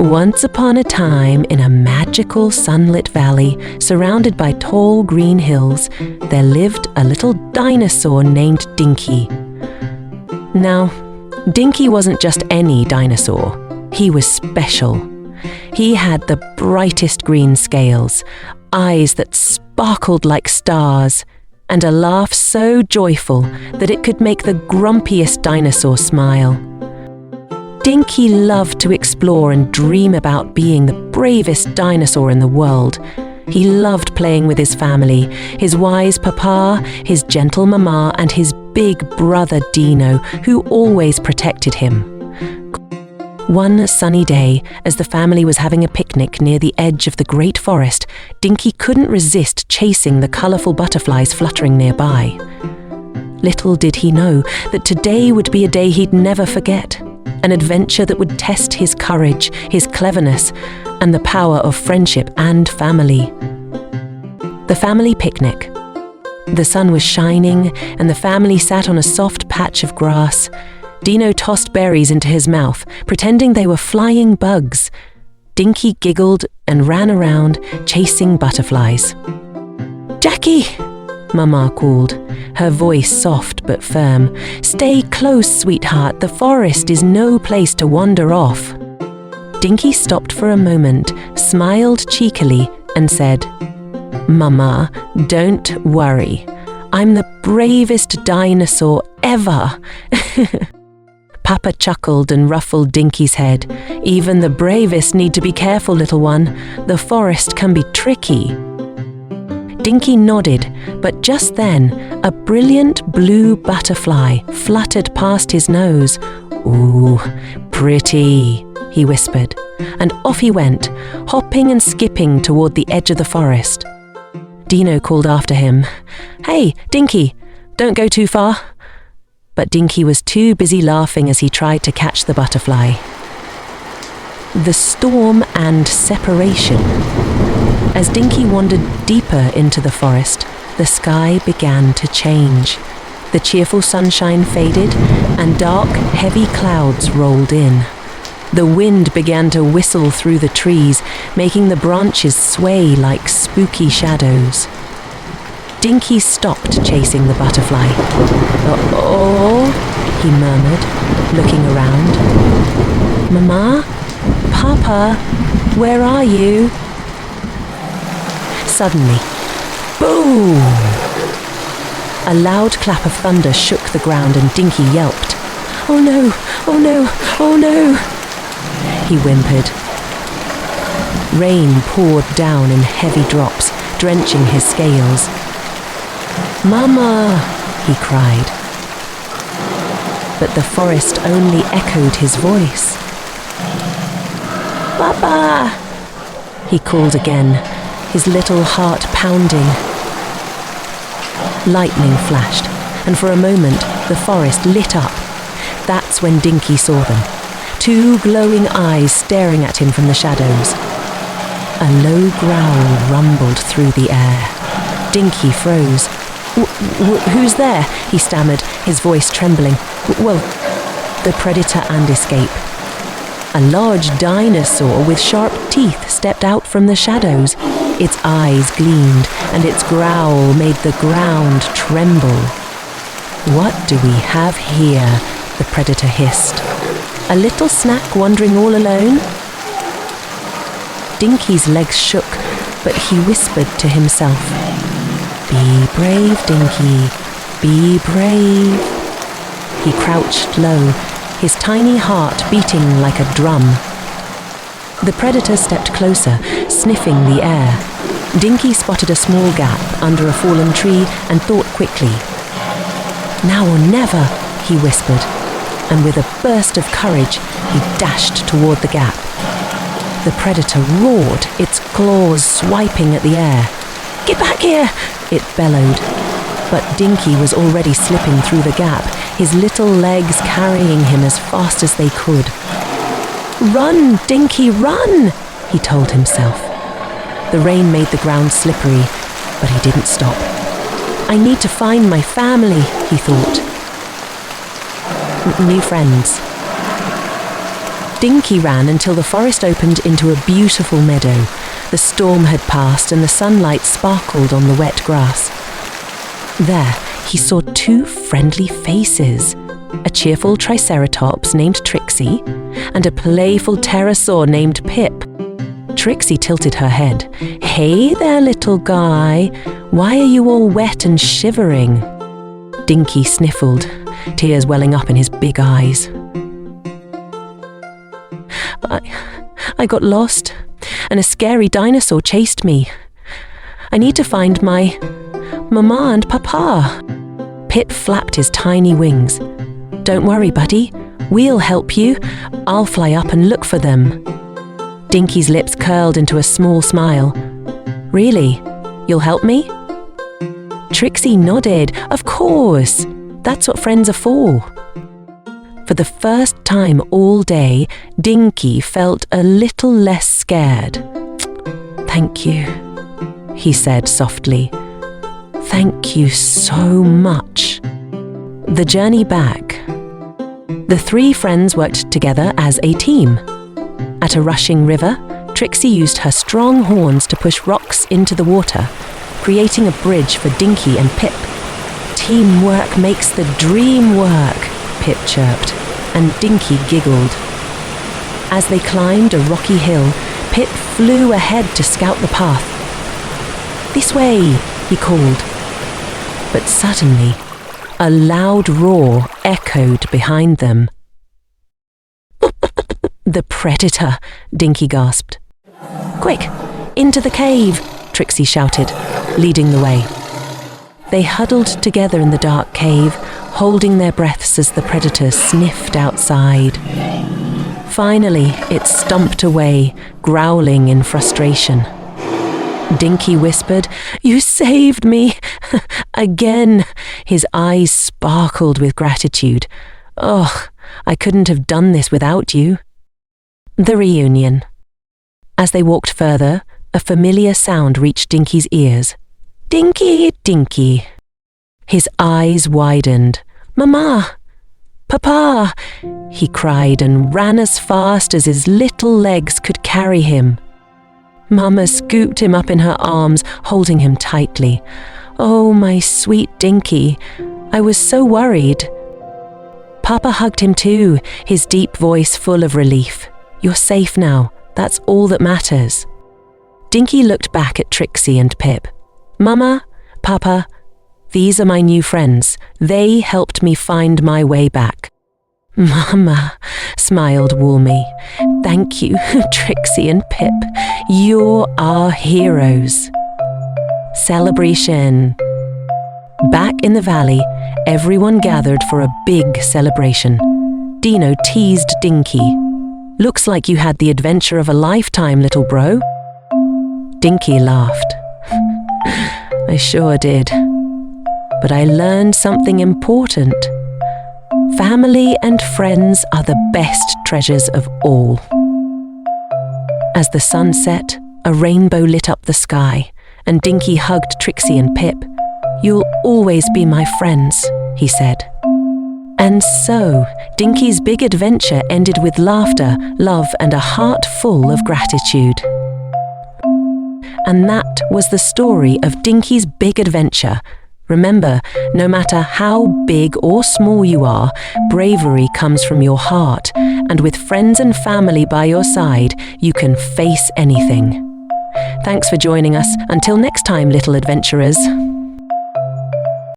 Once upon a time, in a magical sunlit valley surrounded by tall green hills, there lived a little dinosaur named Dinky. Now, Dinky wasn't just any dinosaur. He was special. He had the brightest green scales, eyes that sparkled like stars, and a laugh so joyful that it could make the grumpiest dinosaur smile. Dinky loved to explore and dream about being the bravest dinosaur in the world. He loved playing with his family, his wise papa, his gentle mama, and his big brother Dino, who always protected him. One sunny day, as the family was having a picnic near the edge of the great forest, Dinky couldn't resist chasing the colourful butterflies fluttering nearby. Little did he know that today would be a day he'd never forget. An adventure that would test his courage, his cleverness, and the power of friendship and family. The family picnic. The sun was shining, and the family sat on a soft patch of grass. Dino tossed berries into his mouth, pretending they were flying bugs. Dinky giggled and ran around, chasing butterflies. "Jackie!" Mama called, her voice soft but firm. "Stay close, sweetheart. The forest is no place to wander off." Dinky stopped for a moment, smiled cheekily, and said, "Mama, don't worry. I'm the bravest dinosaur ever." Papa chuckled and ruffled Dinky's head. "Even the bravest need to be careful, little one. The forest can be tricky." Dinky nodded, but just then, a brilliant blue butterfly fluttered past his nose. "Ooh, pretty," he whispered, and off he went, hopping and skipping toward the edge of the forest. Dino called after him, "Hey, Dinky, don't go too far." But Dinky was too busy laughing as he tried to catch the butterfly. The storm and separation. As Dinky wandered deeper into the forest, the sky began to change. The cheerful sunshine faded, and dark, heavy clouds rolled in. The wind began to whistle through the trees, making the branches sway like spooky shadows. Dinky stopped chasing the butterfly. "Uh-oh," he murmured, looking around. "Mama? Papa? Where are you?" Suddenly, boom! A loud clap of thunder shook the ground and Dinky yelped. "Oh no! Oh no! Oh no!" he whimpered. Rain poured down in heavy drops, drenching his scales. "Mama!" he cried. But the forest only echoed his voice. "Papa!" he called again, his little heart pounding. Lightning flashed, and for a moment the forest lit up. That's when Dinky saw them, two glowing eyes staring at him from the shadows. A low growl rumbled through the air. Dinky froze. Who's there?" he stammered, his voice trembling. "Well, the predator and escape." A large dinosaur with sharp teeth stepped out from the shadows. Its eyes gleamed, and its growl made the ground tremble. "What do we have here?" the predator hissed. "A little snack wandering all alone?" Dinky's legs shook, but he whispered to himself, "Be brave, Dinky, be brave." He crouched low, his tiny heart beating like a drum. The predator stepped closer, sniffing the air. Dinky spotted a small gap under a fallen tree and thought quickly. "Now or never," he whispered, and with a burst of courage, he dashed toward the gap. The predator roared, its claws swiping at the air. "Get back here!" it bellowed. But Dinky was already slipping through the gap, his little legs carrying him as fast as they could. "Run, Dinky, run!" he told himself. The rain made the ground slippery, but he didn't stop. "I need to find my family," he thought. New friends. Dinky ran until the forest opened into a beautiful meadow. The storm had passed and the sunlight sparkled on the wet grass. There, he saw two friendly faces, a cheerful triceratops named Trixie and a playful pterosaur named Pip. Trixie tilted her head. "Hey there, little guy. Why are you all wet and shivering?" Dinky sniffled, tears welling up in his big eyes. I got lost, and a scary dinosaur chased me. I need to find my Mama and Papa. Pip flapped his tiny wings. "Don't worry, buddy. We'll help you. I'll fly up and look for them." Dinky's lips curled into a small smile. "Really? You'll help me?" Trixie nodded. "Of course. That's what friends are for." For the first time all day, Dinky felt a little less scared. "Thank you," he said softly. "Thank you so much." The journey back. The three friends worked together as a team. At a rushing river, Trixie used her strong horns to push rocks into the water, creating a bridge for Dinky and Pip. "Teamwork makes the dream work," Pip chirped, and Dinky giggled. As they climbed a rocky hill, Pip flew ahead to scout the path. "This way," he called. But suddenly, a loud roar echoed behind them. "The predator," Dinky gasped. "Quick, into the cave," Trixie shouted, leading the way. They huddled together in the dark cave, holding their breaths as the predator sniffed outside. Finally, it stumped away, growling in frustration. Dinky whispered, "You saved me!" Again, his eyes sparkled with gratitude. "Oh, I couldn't have done this without you." The reunion. As they walked further, a familiar sound reached Dinky's ears. "Dinky, Dinky." His eyes widened. "Mama! Papa!" he cried and ran as fast as his little legs could carry him. Mama scooped him up in her arms, holding him tightly. "Oh, my sweet Dinky, I was so worried." Papa hugged him too, his deep voice full of relief. "You're safe now. That's all that matters." Dinky looked back at Trixie and Pip. "Mama, Papa, these are my new friends. They helped me find my way back." "Mama," smiled Woolmy. "Thank you, Trixie and Pip. You're our heroes." Celebration. Back in the valley, everyone gathered for a big celebration. Dino teased Dinky. "Looks like you had the adventure of a lifetime, little bro." Dinky laughed. "I sure did. But I learned something important. Family and friends are the best treasures of all." As the sun set, a rainbow lit up the sky, and Dinky hugged Trixie and Pip. "You'll always be my friends," he said. And so, Dinky's big adventure ended with laughter, love, and a heart full of gratitude. And that was the story of Dinky's big adventure. Remember, no matter how big or small you are, bravery comes from your heart, and with friends and family by your side, you can face anything. Thanks for joining us. Until next time, little adventurers.